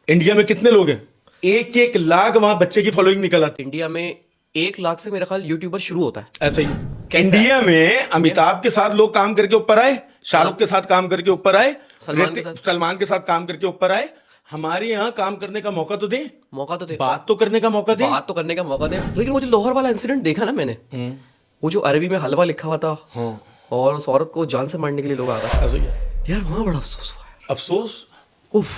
India में कितने लोग हैं? 1-1 लाख वहां बच्चे की फॉलोइंग निकल आती इंडिया में 1 लाख से मेरा ख्याल यूट्यूबर शुरू होता है। है। ऐसा ही कैसा इंडिया में अमिताभ के साथ लोग काम करके ऊपर आए, शाहरुख के साथ काम करके ऊपर आए, सलमान के साथ काम करके ऊपर आए। हमारे यहाँ काम करने का मौका तो दे, मौका तो दे, बात तो करने का मौका दे। बात तो करने का मौका दे। लेकिन वो जो लाहौर वाला इंसिडेंट देखा ना मैंने, वो जो अरबी में हलवा लिखा हुआ था और उस औरत को जान से मारने के लिए लोग आ गए, ऐसा ही है। यार वहां बड़ा अफसोस हुआ है। अफसोस। उफ।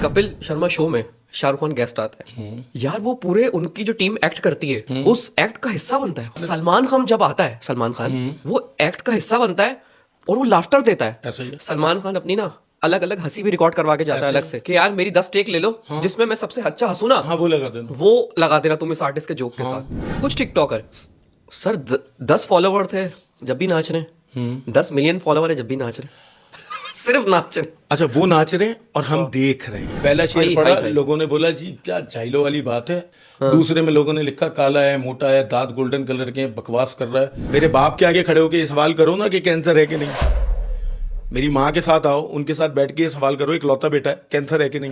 कपिल शर्मा शो में शाहरुख खान गेस्ट आता है, यार वो पूरे उनकी जो टीम एक्ट करती है उस एक्ट का हिस्सा बनता है। सलमान खान जब आता है, सलमान खान वो एक्ट का हिस्सा बनता है और वो लाफ्टर देता है। ऐसा ही है। सलमान खान अपनी ना अलग अलग हंसी भी रिकॉर्ड करवा के जाता है अलग से कि यार मेरी 10 टेक ले लो जिसमें मैं सबसे अच्छा हंसू ना, हाँ वो लगा देना, वो लगा देना तुम इस आर्टिस्ट के जोक के साथ। कुछ टिकटॉकर सर 10 फॉलोवर थे जब भी नाच रहे, 10 मिलियन फॉलोवर है जब भी नाच रहे, सिर्फ नाच रहे। अच्छा वो नाच रहे हैं और हम देख रहे हैं। पहला शेर पढ़ा, हाई। लोगों ने बोला जी क्या झाइलो वाली बात है। दूसरे में लोगों ने लिखा काला है, मोटा है, दांत गोल्डन कलर के, बकवास कर रहा है। मेरे बाप के आगे खड़े होकर ये सवाल करो ना कि कैंसर है कि नहीं। मेरी माँ के साथ आओ, उनके साथ बैठ के ये सवाल करो, इकलौता बेटा है, कैंसर है कि नहीं।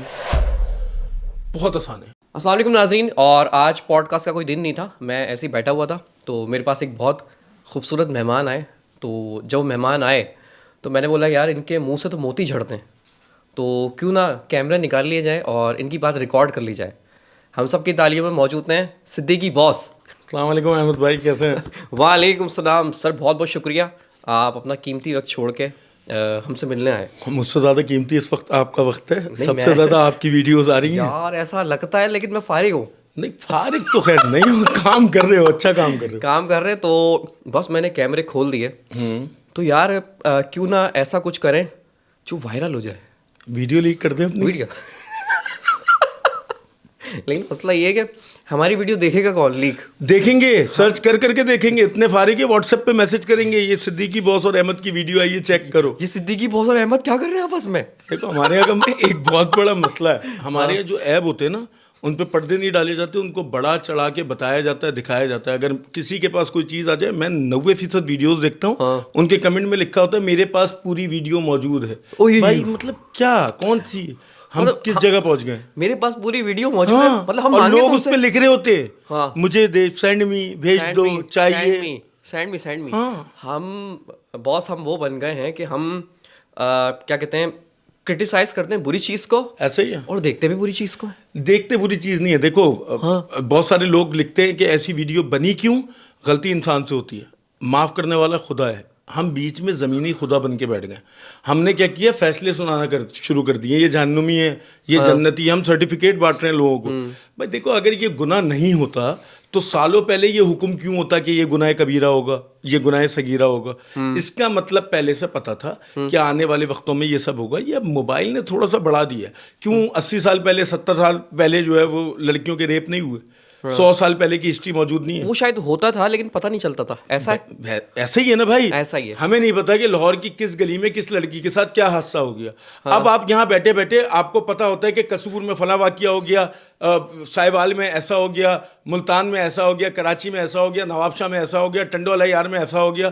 बहुत आसान है। अस्सलाम वालेकुम नाज़रीन, और आज पॉडकास्ट का कोई दिन नहीं था, मैं ऐसे ही बैठा हुआ था तो मेरे पास एक बहुत खूबसूरत मेहमान आए। तो जब मेहमान आए तो मैंने बोला यार इनके मुंह से तो मोती झड़ते हैं, तो क्यों ना कैमरा निकाल लिया जाए और इनकी बात रिकॉर्ड कर ली जाए। हम सब की तालियों में मौजूद हैं सिद्दीकी बॉस। अस्सलाम वालेकुम अहमद भाई, कैसे हैं? वालेकुम सलाम सर, बहुत बहुत शुक्रिया, आप अपना कीमती वक्त छोड़ के हमसे मिलने आए। मुझसे ज़्यादा कीमती इस वक्त आपका वक्त है। सबसे मैं- ज़्यादा आपकी वीडियोस आ रही हैं। यार ऐसा लगता है लेकिन मैं फारिग हूँ। नहीं फारिग तो खैर नहीं हो, काम कर रहे हो, अच्छा काम कर रहे हो। काम कर रहे तो बस मैंने कैमरे खोल दिए, तो यार क्यों ना ऐसा कुछ करें जो वायरल हो जाए। वीडियो लीक कर दे अपनी। वीडियो लेकिन मसला ये है कि हमारी वीडियो देखेगा कौन लीक? देखेंगे, सर्च कर करके देखेंगे। इतने फारिग है, व्हाट्सएप पे मैसेज करेंगे ये सिद्दीकी बॉस और अहमद की वीडियो आई है, चेक करो। ये सिद्दीकी बॉस और अहमद क्या कर रहे हैं आपस में? देखो हमारे यहाँ का एक बहुत बड़ा मसला है। हमारे यहाँ जो ऐब होते हैं ना, उन पे पर्दे नहीं डाले जाते, उनको बड़ा चढ़ा के बताया जाता है, दिखाया जाता है। अगर किसी के पास कोई चीज़ आ जाए, मैं 90% वीडियोस देखता हूँ, उनके कमेंट में लिखा होता है मेरे पास पूरी वीडियो मौजूद है। भाई मतलब क्या, कौन सी, हम मतलब किस जगह पहुंच गए? मेरे पास पूरी वीडियो मौजूद है, मतलब हम और मांगे लोग उस तुमसे? पे लिख रहे होते हाँ। मुझे दे, सेंड मी, भेज दो, चाहिए। Send me. हाँ। हम बॉस हम वो बन गए हैं कि हम क्या कहते हैं, क्रिटिसाइज करते हैं बुरी चीज को, ऐसे ही है। और देखते भी बुरी चीज को। देखते बुरी चीज़ नहीं है। देखो बहुत सारे लोग लिखते हैं कि ऐसी वीडियो बनी क्यों, गलती इंसान से होती है, माफ़ करने वाला खुदा है। हम बीच में ज़मीनी खुदा बन के बैठ गए। हमने क्या किया, फैसले सुनाना शुरू कर दिए, ये जहन्नुमी है, ये जन्नती है, हम सर्टिफिकेट बांट रहे हैं लोगों को। भाई देखो अगर ये गुनाह नहीं होता तो सालों पहले ये हुक्म क्यों होता कि ये गुनाह कबीरा होगा, ये गुनाह सगीरा होगा। इसका मतलब पहले से पता था कि आने वाले वक्तों में ये सब होगा। ये अब मोबाइल ने थोड़ा सा बढ़ा दिया। क्यों 80 साल पहले, 70 साल पहले जो है वो लड़कियों के रेप नहीं हुए? 100 साल पहले की हिस्ट्री मौजूद नहीं है? वो शायद होता था लेकिन पता नहीं चलता था। ऐसा है, ऐसा ही है ना भाई, ऐसा ही है। हमें नहीं पता कि लाहौर की किस गली में किस लड़की के साथ क्या हादसा हो गया। अब आप यहाँ बैठे बैठे आपको पता होता है कि कसूर में फला वाकिया हो गया, साहिवाल में ऐसा हो गया, मुल्तान में ऐसा हो गया, कराची में ऐसा हो गया, नवाबशाह में ऐसा हो गया, टंडोला यार में ऐसा हो गया,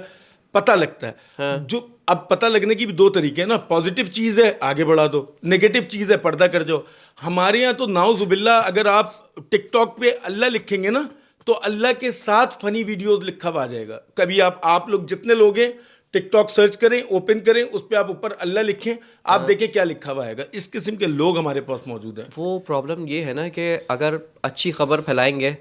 पता लगता है। जो अब पता लगने की भी दो तरीके हैं ना, पॉजिटिव चीज़ है आगे बढ़ा दो, नेगेटिव चीज़ है पर्दा कर जाओ। हमारे यहाँ तो नाउजुबिल्ला, अगर आप टिकटॉक पे अल्लाह लिखेंगे ना तो अल्लाह के साथ फनी वीडियोस लिखा हुआ आ जाएगा। कभी आप लोग जितने लोग हैं टिकटॉक सर्च करें, ओपन करें, उस पर आप ऊपर अल्लाह लिखें, आप देखें क्या लिखा हुआ आएगा। इस किस्म के लोग हमारे पास मौजूद हैं। वो प्रॉब्लम ये है ना कि अगर अच्छी खबर फैलाएंगे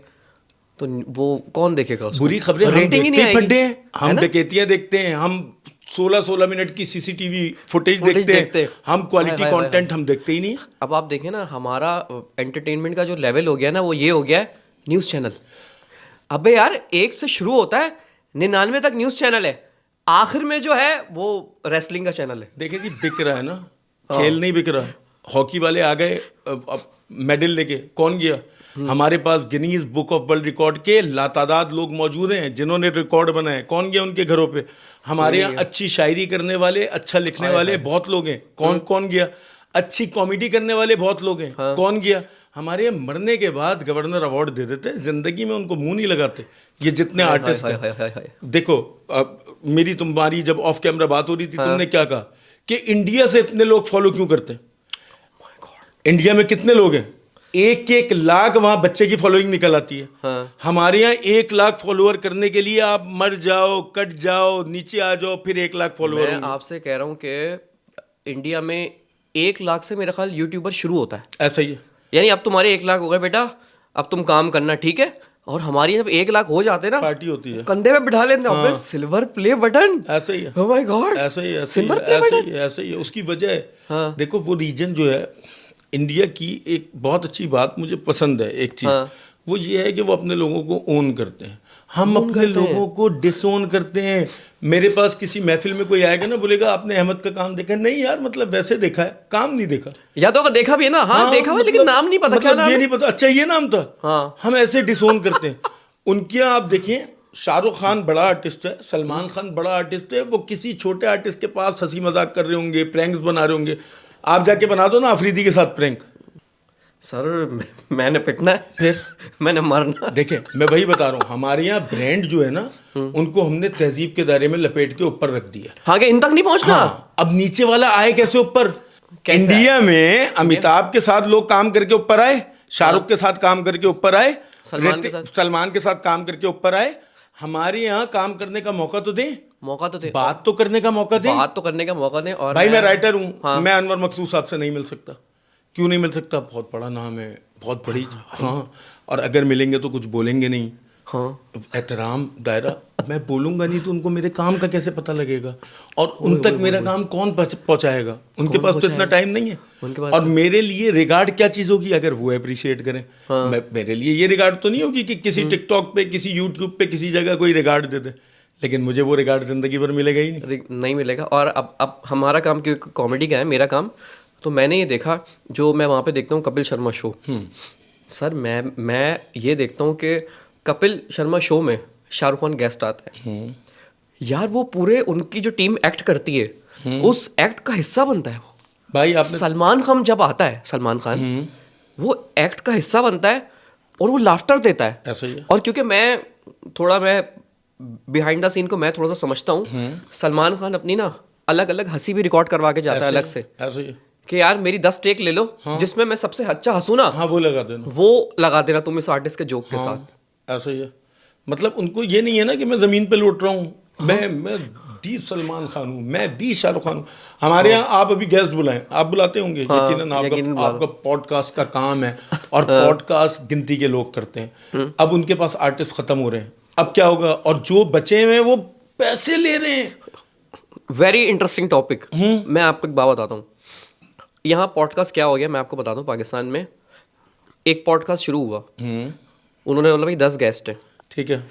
तो वो कौन देखेगा उसको? बुरी खबरें हम रेटिंग ही नहीं देखते आएगी, फड्डे हैं, हम है ना? डकैतियां देखते हैं, हम 16-16 मिनट की सीसीटीवी फुटेज देखते हैं, हम क्वालिटी कंटेंट हम देखते ही नहीं। अब आप देखें ना, हमारा एंटरटेनमेंट का जो लेवल हो गया ना, वो ये हो गया है न्यूज़ चैनल। अबे यार 1 से शुरू होता है, 99 तक न्यूज़ चैनल है, आखिर में जो है वो रेसलिंग का चैनल है। देखिए जी बिक रहा है ना, खेल नहीं बिक रहा। हॉकी वाले आ गए मेडल लेके, कौन गया? हमारे पास Guinness book of world record के लातादाद लोग मौजूद हैं जिन्होंने रिकॉर्ड बनाए, कौन गया उनके घरों पे? हमारे यहाँ अच्छी शायरी करने वाले, अच्छा लिखने वाले बहुत लोग हैं, कौन गया? अच्छी कॉमेडी करने वाले बहुत लोग हैं, कौन गया? हमारे यहाँ मरने के बाद गवर्नर अवार्ड दे देते हैं, जिंदगी में उनको मुंह नहीं लगाते ये जितने आर्टिस्ट हैं। देखो मेरी तुम्हारी जब ऑफ कैमरा बात हो रही थी, तुमने क्या कहा कि इंडिया से इतने लोग फॉलो क्यों करते हैं? इंडिया में कितने लोग हैं? 1-1 लाख वहां बच्चे की फॉलोइंग निकल आती है। हाँ। हमारे यहाँ 1 लाख फॉलोअर करने के लिए आप मर जाओ, कट जाओ, नीचे आ जाओ, फिर 1 लाख फॉलोअर मैं होंगे। आपसे कह रहा हूँ कि इंडिया में 1 लाख से मेरा ख्याल यूट्यूबर शुरू होता है। ऐसा ही है। यानी अब तुम्हारे 1 लाख हो गए बेटा, अब तुम काम करना, ठीक है। और हमारी जब 1 लाख हो जाते ना, पार्टी होती है। कंधे पे बिठा लेते हैं, अबे सिल्वर प्ले बटन। ऐसा ही है। Oh my God! ऐसा ही है, सिल्वर प्ले बटन। ऐसा ही है। उसकी वजह हाँ। देखो, वो रीजन जो है इंडिया की, एक बहुत अच्छी बात मुझे पसंद है एक चीज, हाँ। वो ये है कि वो अपने लोगों को ओन करते हैं। हम अपने लोगों को डिसओन करते हैं। मेरे पास किसी महफिल में कोई आएगा ना, बोलेगा आपने अहमद का काम देखा है? नहीं यार, मतलब वैसे देखा है, काम नहीं देखा। या तो अगर देखा भी है ना, हाँ देखा हुआ है, लेकिन नाम नहीं पता, क्या मतलब नाम ये है? नहीं पता, अच्छा ये नाम था। हाँ। हम ऐसे डिसोन करते हैं। उनके यहाँ आप देखिए, शाहरुख खान बड़ा आर्टिस्ट है, सलमान खान बड़ा आर्टिस्ट है, वो किसी छोटे आर्टिस्ट के पास हंसी मजाक कर रहे होंगे, प्रैंक्स बना रहे होंगे। आप जाके बना दो ना अफरीदी के साथ प्रैंक, सर मैंने पिटना है, फिर मैंने मरना। देखें, मैं वही बता रहा हूँ, हमारे यहाँ ब्रांड जो है ना, उनको हमने तहजीब के दायरे में लपेट के ऊपर रख दिया। हाँ, कि इन तक नहीं पहुंचना। हाँ, अब नीचे वाला आए कैसे ऊपर? कैसे इंडिया में अमिताभ के साथ लोग काम करके ऊपर आए, शाहरुख के साथ काम करके ऊपर आए, सलमान के साथ काम करके ऊपर आए। हमारे यहाँ काम करने का मौका तो दें, मौका तो दे, बात तो करने का मौका दें। बात तो करने का मौका दें। और भाई मैं राइटर हूँ, हाँ। मैं अनवर मकसूद साहब से नहीं मिल सकता। क्यों नहीं मिल सकता? बहुत बड़ा नाम है, बहुत बड़ी। हाँ, और अगर मिलेंगे तो कुछ बोलेंगे नहीं। हाँ, एहतराम दायरा, मैं बोलूंगा नहीं तो उनको मेरे काम का कैसे पता लगेगा? और उन तक मेरा काम कौन पहुंचाएगा? उनके पास तो इतना टाइम नहीं है। उनके पास और मेरे लिए रिगार्ड क्या चीज़ होगी अगर वो अप्रिशिएट करें? मेरे लिए ये रिगार्ड तो नहीं होगी कि किसी टिकटॉक पे, किसी यूट्यूब पे, किसी जगह कोई रिगार्ड दे दे, लेकिन मुझे वो रिगार्ड जिंदगी भर मिलेगा ही नहीं। नहीं मिलेगा। और अब हमारा काम क्योंकि कॉमेडी का है, मेरा काम, तो मैंने ये देखा, जो मैं वहाँ पे देखता हूँ कपिल शर्मा शो। सर मैं ये देखता हूँ कि कपिल शर्मा शो में शाहरुख खान गेस्ट आता है, यार वो पूरे उनकी जो टीम एक्ट करती है, उस एक्ट का हिस्सा बनता है वो। भाई आपने सलमान खान जब आता है, सलमान खान वो एक्ट का हिस्सा बनता है और वो लाफ्टर देता है। ऐसा ही है। और क्योंकि मैं बिहाइंड द सीन को मैं थोड़ा सा समझता हूँ, सलमान खान अपनी ना अलग अलग हंसी भी रिकॉर्ड करवा के जाता है अलग से, ऐसा ही है। कि यार मेरी 10 टेक ले लो, जिसमें मैं सबसे अच्छा हंसू ना, हाँ, वो लगा देना, वो लगा देना तुम इस आर्टिस्ट के जोक के साथ। ऐसा ही है। मतलब उनको ये नहीं है ना कि मैं जमीन पे लौट रहा हूँ, मैं दी सलमान खान हूँ, मैं दी शाहरुख खान हूँ। हमारे यहाँ आप अभी गेस्ट बुलाएं, आप बुलाते होंगे, यकीनन आपका पॉडकास्ट का काम है, और पॉडकास्ट गिनती के लोग करते हैं। अब उनके पास आर्टिस्ट खत्म हो रहे हैं, अब क्या होगा? और जो बचे हुए हैं वो पैसे ले रहे हैं। Very interesting topic. मैं आपको एक बात बताता हूँ, यहाँ पॉडकास्ट क्या हो गया मैं आपको बताता हूँ। पाकिस्तान में एक पॉडकास्ट शुरू हुआ, उन्होंने बोला भाई 10 गेस्ट हैं, ठीक है,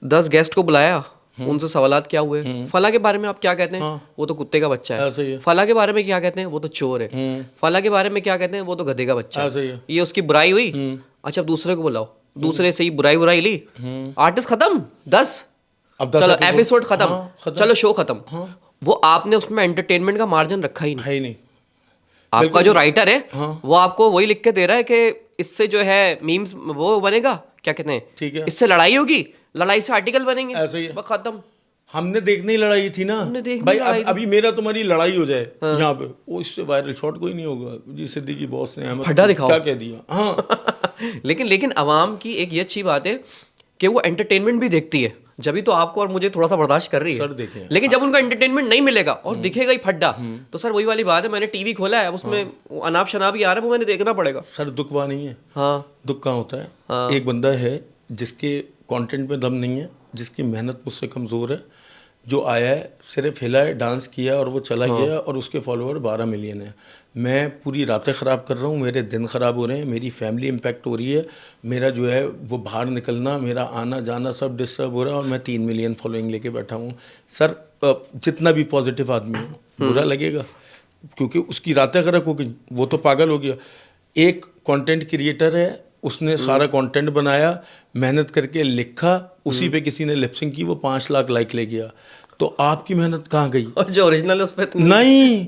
10 गेस्ट को बुलाया, उनसे सवालात क्या हुए, फला के बारे में आप क्या कहते हैं? वो तो कुत्ते का बच्चा ऐसे ही है। है। फला के बारे में क्या कहते हैं? वो तो चोर है। फला के बारे में क्या कहते हैं? वो तो गधे का बच्चा ऐसे ही है। है। ये उसकी बुराई हुई। अच्छा, अब दूसरे को बुलाओ, दूसरे से ही बुराई ली, आर्टिस्ट खत्म, 10। अब 10 चलो एपिसोड खत्म, खत्म। चलो शो खत्म। वो आपने उसमें एंटरटेनमेंट का मार्जिन रखा ही नहीं। है ही नहीं। आपका जो राइटर है वो आपको वही लिख के दे रहा है कि इससे जो है मीम्स वो बनेगा, क्या कहते हैं, ठीक है, इससे लड़ाई होगी, लड़ाई से आर्टिकल बनेंगे, ऐसे ही है। बस खत्म। हमने देखने ही लड़ाई थी ना भाई। अभी मेरा तुम्हारी लड़ाई हो जाए यहाँ पे, वो इससे वायरल शॉट कोई नहीं होगा जी। सिद्दीकी बॉस ने अहमद फड्डा दिखाओ, क्या कह दिया। हाँ लेकिन अवाम की एक ये अच्छी बात है कि वो एंटरटेनमेंट भी देखती है, जब भी तो आपको और मुझे थोड़ा सा बर्दाश्त कर रही है। सर देखें, लेकिन जब उनका एंटरटेनमेंट नहीं मिलेगा और दिखेगा ही फड्डा, तो सर वही वाली बात है, मैंने टीवी खोला है, अब उसमें अनाप शनाप ही आ रहा है, वो मैंने देखना पड़ेगा। सर दुख वहाँ नहीं है। हाँ, दुख कहाँ होता है? एक बंदा है जिसके कंटेंट में दम नहीं है, जिसकी मेहनत मुझसे कमज़ोर है, जो आया है, सिर्फ हिलाए, डांस किया और वो चला गया, और उसके फॉलोअर 12 मिलियन है। मैं पूरी रातें ख़राब कर रहा हूँ, मेरे दिन ख़राब हो रहे हैं, मेरी फैमिली इम्पैक्ट हो रही है, मेरा जो है वो बाहर निकलना, मेरा आना जाना सब डिस्टर्ब हो रहा है, और मैं 3 मिलियन फॉलोइंग लेके बैठा हूँ। सर जितना भी पॉजिटिव आदमी हो, बुरा लगेगा, क्योंकि उसकी रातें ख़राब हो गई, वो तो पागल हो गया। एक कंटेंट क्रिएटर है, उसने सारा कंटेंट बनाया, मेहनत करके लिखा, उसी पे किसी ने लिपसिंग की, वो 5 लाख लाइक ले गया। तो आपकी मेहनत कहाँ गई? और जो ओरिजिनल है उस पर नहीं,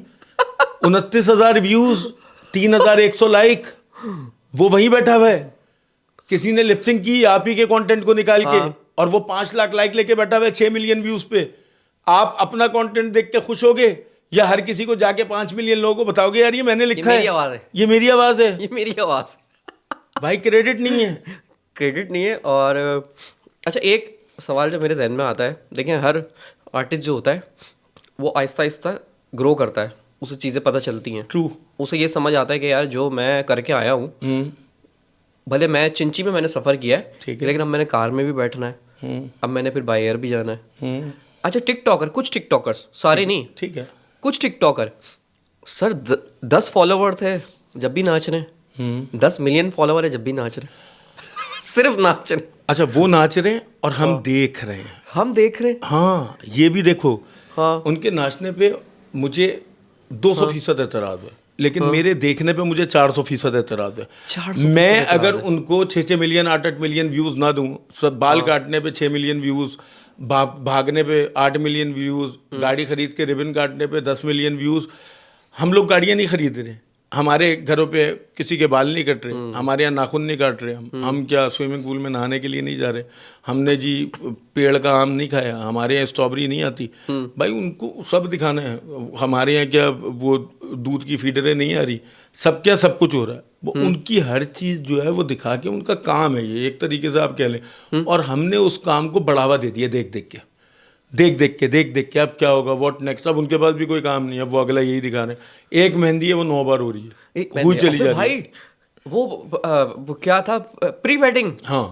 29,000 व्यूज, 3,100 लाइक, वो वहीं बैठा हुआ है। किसी ने लिपसिंग की आप ही के कंटेंट को निकाल के, और वो 5 लाख लाइक लेके बैठा हुआ है 6 मिलियन व्यूज पे। आप अपना कंटेंट देख के खुश होगे या हर किसी को जाके 5 मिलियन लोगों को बताओगे यार ये मैंने लिखा मेरी है, आवाज़ है। ये मेरी आवाज़ है? ये मेरी आवाज़ भाई क्रेडिट नहीं है। क्रेडिट नहीं है। और अच्छा, एक सवाल जो मेरे जहन में आता है, देखिए हर आर्टिस्ट जो होता है वो आहिस्ता आहिस्ता ग्रो करता है, उसे चीज़ें पता चलती हैं, ट्रू। उसे ये समझ आता है कि यार जो मैं करके आया हूँ, भले मैं चिंची में मैंने सफ़र किया है, ठीक है। लेकिन अब मैंने कार में भी बैठना है, अब मैंने फिर बाय एयर भी जाना है। अच्छा, टिकटॉकर, कुछ टिकटॉकर्स, सारे नहीं, ठीक है। कुछ टिकटॉकर सर 10 फॉलोवर थे जब भी नाच रहे हैं, 10 मिलियन फॉलोवर है जब भी नाच रहे हैं सिर्फ नाच रहे हैं। अच्छा, वो नाच रहे हैं और हम देख रहे हैं। हम देख रहे हैं। हाँ, ये भी देखो। हाँ। उनके नाचने पे मुझे 200% एतराज़ है, लेकिन मेरे देखने पे मुझे 400% एतराज़ है। 400% मैं अगर उनको 6-6 मिलियन 8-8 मिलियन व्यूज़ ना दूं, सब बाल काटने पे 6 मिलियन व्यूज़, भागने पे 8 मिलियन व्यूज़, गाड़ी खरीद के रिबन काटने पे 10 मिलियन व्यूज़। हम लोग गाड़ियाँ नहीं खरीद रहे, हमारे घरों पे किसी के बाल नहीं कट रहे, हमारे यहाँ नाखून नहीं काट रहे, हम क्या स्विमिंग पूल में नहाने के लिए नहीं जा रहे, हमने जी पेड़ का आम नहीं खाया, हमारे यहाँ स्ट्रॉबेरी नहीं आती। भाई उनको सब दिखाना है। हमारे यहाँ क्या वो दूध की फीडरें नहीं आ रही, सब क्या सब कुछ हो रहा है। वो उनकी हर चीज़ जो है वो दिखा के, उनका काम है ये, एक तरीके से आप कह लें। और हमने उस काम को बढ़ावा दे दिया देख देख के। अब क्या होगा, व्हाट नेक्स्ट? अब उनके पास भी कोई काम नहीं है, वो अगला यही दिखा रहे हैं। एक मेहंदी है वो 9 बार हो रही है, हुई चली जा रही है। भाई वो क्या था, प्री वेडिंग। हाँ,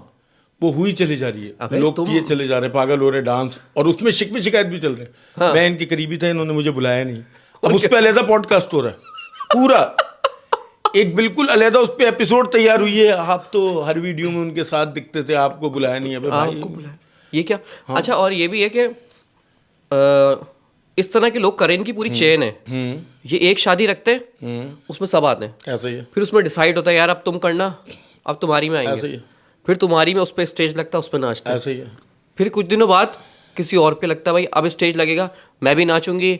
वो हुई चली जा रही है, अबे लोग किए चले जा रहे हैं, पागल हो रहे हैं डांस, और उसमें शिकायत भी चल रहे हैं। हाँ। मैं इनके करीबी था, इन्होंने मुझे बुलाया नहीं। अब उस पर अलहदा पॉडकास्ट हो रहा है पूरा, एक बिल्कुल अलहदा उस पर एपिसोड तैयार हुई है। आप तो हर वीडियो में उनके साथ दिखते थे, आपको बुलाया नहीं है। भाई आपको बुलाया, ये क्या? अच्छा, और ये भी है कि इस तरह के लोग करें, इनकी पूरी चेन है। ये एक शादी रखते हैं, उसमें सब आते हैं, ऐसा ही है, फिर उसमें डिसाइड होता है यार अब तुम करना, अब तुम्हारी में ऐसा ही आएंगे, है, फिर तुम्हारी में उस पर स्टेज लगता है, उस पर नाचते हैं, ऐसा ही है। फिर कुछ दिनों बाद किसी और पे लगता है भाई अब स्टेज लगेगा, मैं भी नाचूंगी।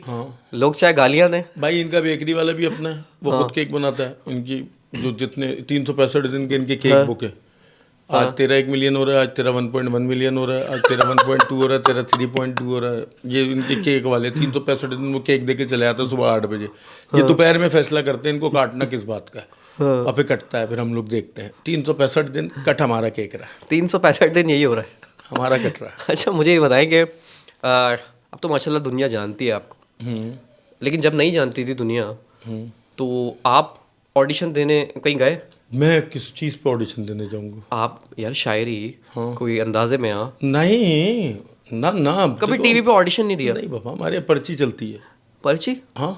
लोग चाहे गालियां दें। भाई इनका बेकरी वाला भी अपना है, वो खुद केक बनाता है। इनकी जो जितने 365 दिन के इनके केक बुक है, आज तेरा 1 मिलियन हो रहा है, आज तेरा 1.1 मिलियन हो रहा है, आज तेरा 1.2 हो रहा है, तेरा 3.2 हो रहा है। ये इनके केक वाले 365 दिन वो केक दे के चले आते हैं सुबह 8 बजे। ये दोपहर में फैसला करते हैं इनको काटना किस बात का है, और फिर कटता है, फिर हम लोग देखते हैं। 365 दिन कट हमारा केक रहा है, 365 दिन यही हो रहा है, हमारा कट रहा है। अच्छा, मुझे ये बताएं कि अब तो माशाल्लाह दुनिया जानती है आपको, लेकिन जब नहीं जानती थी दुनिया, तो आप ऑडिशन देने कहीं गए? मैं किस चीज़ पे ऑडिशन देने जाऊंगा? आप यार शायरी कोई अंदाजे में नहीं ना ना, कभी टीवी पे ऑडिशन नहीं दिया? नहीं बाबा, हमारे यहाँ पर्ची चलती है। पर्ची? हाँ,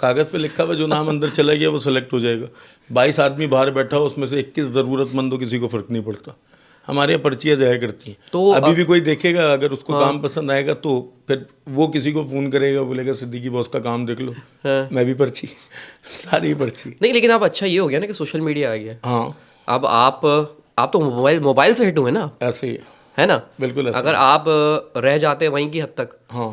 कागज़ पे लिखा हुआ जो नाम अंदर चला गया वो सेलेक्ट हो जाएगा। 22 आदमी बाहर बैठा हो, उसमें से 21 ज़रूरतमंद हो, किसी को फ़र्क नहीं पड़ता। हमारे यहाँ पर्चियाँ जाया करती हैं। तो अभी भी कोई देखेगा, अगर उसको काम पसंद आएगा तो फिर वो किसी को फ़ोन करेगा, बोलेगा सिद्दीकी बॉस का काम देख लो। मैं भी पर्ची, सारी पर्ची। नहीं, लेकिन अब अच्छा ये हो गया ना कि सोशल मीडिया आ गया। हाँ, अब आप तो मोबाइल से हिट हुए ना, ऐसे ही है ना? बिल्कुल ऐसे। अगर आप रह जाते वहीं की हद तक, हाँ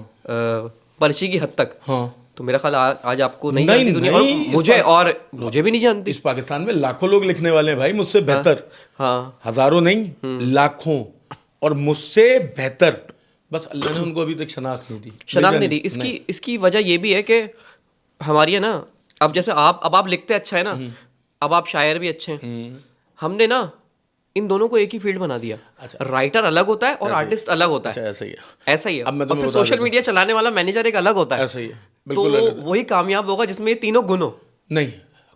पर्ची की हद तक, हाँ, तो मेरा ख्याल आज आपको नहीं नहीं, जानती दुनिया, नहीं, और मुझे भी नहीं जानती। इस पाकिस्तान में लाखों लोग लिखने वाले हैं भाई, मुझसे बेहतर। हाँ, हजारों नहीं, लाखों, और मुझसे बेहतर। बस अल्लाह ने उनको अभी तक शनाख्त नहीं दी, शनाख्त नहीं दी। इसकी वजह ये भी है कि हमारी है ना, अब जैसे आप लिखते अच्छे हैं ना, अब आप शायर भी अच्छे हैं। हमने ना इन दोनों को एक ही फील्ड बना दिया। अच्छा। राइटर अलग होता है और आर्टिस्ट अलग होता अच्छा, है। ऐसा ही है, ऐसा ही है। अब मैं और तुम्हें फिर बता सोशल देता मीडिया चलाने वाला मैनेजर एक अलग होता है। ऐसा ही है, बिल्कुल तो अलग है। वही कामयाब होगा जिसमें ये तीनों गुण हो। नहीं,